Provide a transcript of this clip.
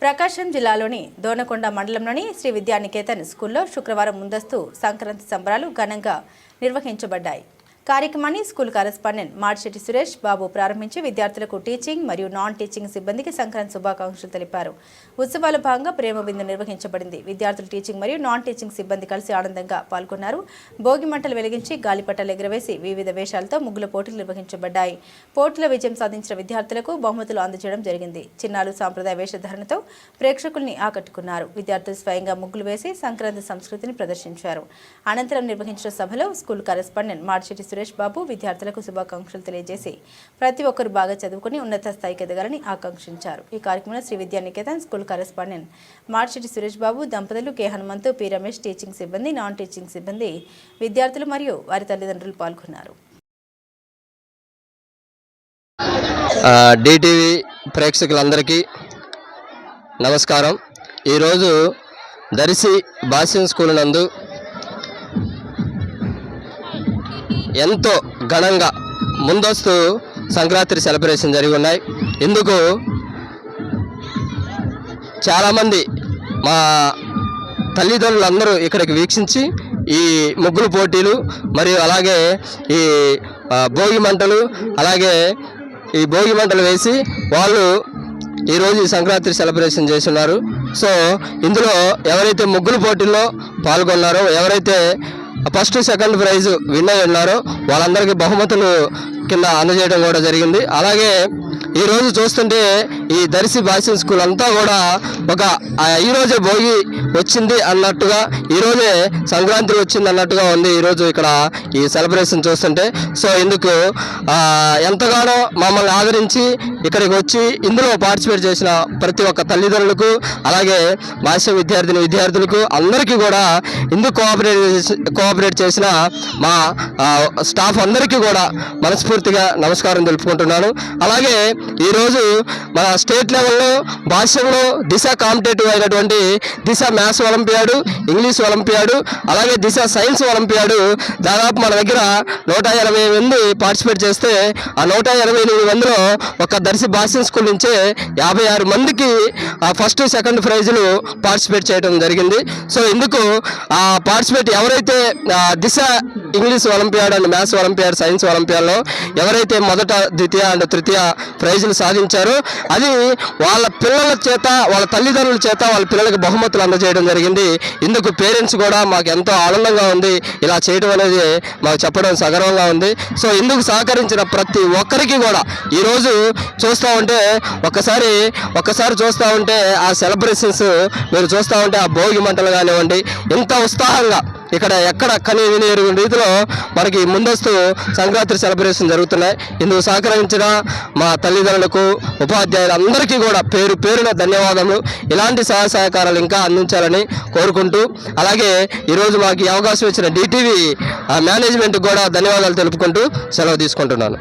ప్రకాశం జిల్లాలోని దోనకొండ మండలంలోని శ్రీ విద్యానికేతన్ స్కూల్లో శుక్రవారం ముందస్తు సంక్రాంతి సంబరాలు ఘనంగా నిర్వహించబడ్డాయి. కార్యక్రమాన్ని స్కూల్ కరెస్పాండెంట్ మార్చెట్టి సురేష్ బాబు ప్రారంభించి విద్యార్థులకు టీచింగ్ మరియు నాన్ టీచింగ్ సిబ్బందికి సంక్రాంతి శుభాకాంక్షలు తెలిపారు. ఉత్సవాల భాగంగా ప్రేమ బిందు నిర్వహించబడింది. విద్యార్థులు టీచింగ్ మరియు నాన్ టీచింగ్ సిబ్బంది కలిసి ఆనందంగా పాల్గొన్నారు. భోగి మంటలు వెలిగించి గాలిపటాలు ఎగురవేసి వివిధ వేషాలతో ముగ్గుల పోటీలు నిర్వహించబడ్డాయి. పోటీలో విజయం సాధించిన విద్యార్థులకు బహుమతులు అందజేయడం జరిగింది. చిన్నారులు సాంప్రదాయ వేషధారణతో ప్రేక్షకుల్ని ఆకట్టుకున్నారు. విద్యార్థులు స్వయంగా ముగ్గులు వేసి సంక్రాంతి సంస్కృతిని ప్రదర్శించారు. అనంతరం నిర్వహించిన సభలో స్కూల్ కరెస్పాండెంట్ మార్చెట్టి సురేష్ బాబు విద్యార్థులకు శుభాకాంక్షలు తెలియజేసి ప్రతి ఒక్కరు బాగా చదువుకుని ఉన్నత స్థాయికి ఎదగాలని ఆకాంక్షించారు. ఈ కార్యక్రమంలో శ్రీ విద్యానికేతన్ స్కూల్ కరెస్పాండెంట్ మార్చెట్టి సురేష్ బాబు, దంపతులు K Hanumanthu, P Ramesh, teaching సిబ్బంది, నాన్ టీచింగ్ సిబ్బంది, విద్యార్థులు మరియు వారి తల్లిదండ్రులు పాల్గొన్నారు. డిటివి ప్రేక్షకులందరికీ నమస్కారం. ఈరోజు దర్శి భాష్యం స్కూల్ నందు ఎంతో ఘనంగా ముందస్తు సంక్రాంతి సెలబ్రేషన్ జరిగి ఉన్నాయి. ఇందుకు చాలామంది మా తల్లిదండ్రులందరూ ఇక్కడికి వీక్షించి ఈ ముగ్గులు పోటీలు మరియు అలాగే ఈ భోగి మంటలు వేసి వాళ్ళు ఈరోజు ఈ సంక్రాంతి సెలబ్రేషన్ చేస్తున్నారు. సో ఇందులో ఎవరైతే ముగ్గులు పోటీల్లో పాల్గొన్నారో, ఎవరైతే ఫస్ట్ సెకండ్ ప్రైజ్ విన్ అయి ఉన్నారో వాళ్ళందరికీ బహుమతులు కింద అందజేయడం కూడా జరిగింది. అలాగే ఈరోజు చూస్తుంటే ఈ దర్శి భాష్యం స్కూల్ అంతా కూడా ఈరోజే భోగి వచ్చింది అన్నట్టుగా, ఈరోజే సంక్రాంతి వచ్చింది అన్నట్టుగా ఉంది ఈరోజు ఇక్కడ ఈ సెలబ్రేషన్ చూస్తుంటే. సో ఇందుకు ఎంతగానో మమ్మల్ని ఆదరించి ఇక్కడికి వచ్చి ఇందులో పార్టిసిపేట్ చేసిన ప్రతి ఒక్క తల్లిదండ్రులకు, అలాగే భాష్య విద్యార్థులకు అందరికీ కూడా ఇందుకు కోఆపరేట్ చేసిన మా స్టాఫ్ అందరికీ కూడా మనస్ఫూర్తిగా నమస్కారం తెలుపుకుంటున్నాను. అలాగే ఈరోజు మన స్టేట్ లెవెల్లో భాష్యంలో దిశ కాంపిటేటివ్ అయినటువంటి దిశ మ్యాథ్స్ ఒలింపియాడు, ఇంగ్లీష్ ఒలింపియాడు, అలాగే దిశ సైన్స్ ఒలింపియాడు దాదాపు మన దగ్గర 180 మంది పార్టిసిపేట్ చేస్తే ఆ 188 మందిలో ఒక దర్శి భాష్యం స్కూల్ నుంచే 56 మందికి ఫస్ట్ సెకండ్ ప్రైజులు పార్టిసిపేట్ చేయడం జరిగింది. సో ఇందుకు పార్టిసిపేట్ ఎవరైతే Disha English Olympiad and maths Olympiad, science ఒలింపియాడ్లో ఎవరైతే మొదట, ద్వితీయ అండ్ తృతీయ ప్రైజులు సాధించారో అది వాళ్ళ పిల్లల చేత, వాళ్ళ తల్లిదండ్రుల చేత వాళ్ళ పిల్లలకు బహుమతులు అందజేయడం జరిగింది. ఇందుకు పేరెంట్స్ కూడా మాకు ఎంతో ఆనందంగా ఉంది. ఇలా చేయడం అనేది మాకు చెప్పడం సగర్వంగా ఉంది. సో ఇందుకు సహకరించిన ప్రతి ఒక్కరికి కూడా ఈరోజు చూస్తూ ఉంటే ఒక్కసారి చూస్తూ ఉంటే ఆ సెలబ్రేషన్స్ మీరు చూస్తూ ఉంటే ఆ భోగి మంటలు కానివ్వండి, ఇంత ఉత్సాహంగా ఇక్కడ ఎక్కడ కని విని ఎరుగు రీతిలో మనకి ముందస్తు సంక్రాంతి సెలబ్రేషన్ జరుగుతున్నాయి. ఇందుకు సహకరించిన మా తల్లిదండ్రులకు, ఉపాధ్యాయులందరికీ కూడా పేరు పేరున ధన్యవాదములు. ఇలాంటి సహాయ సహకారాలు ఇంకా అందించాలని కోరుకుంటూ, అలాగే ఈరోజు మాకు ఈ అవకాశం ఇచ్చిన డిటివి మేనేజ్మెంట్కి కూడా ధన్యవాదాలు తెలుపుకుంటూ సెలవు తీసుకుంటున్నాను.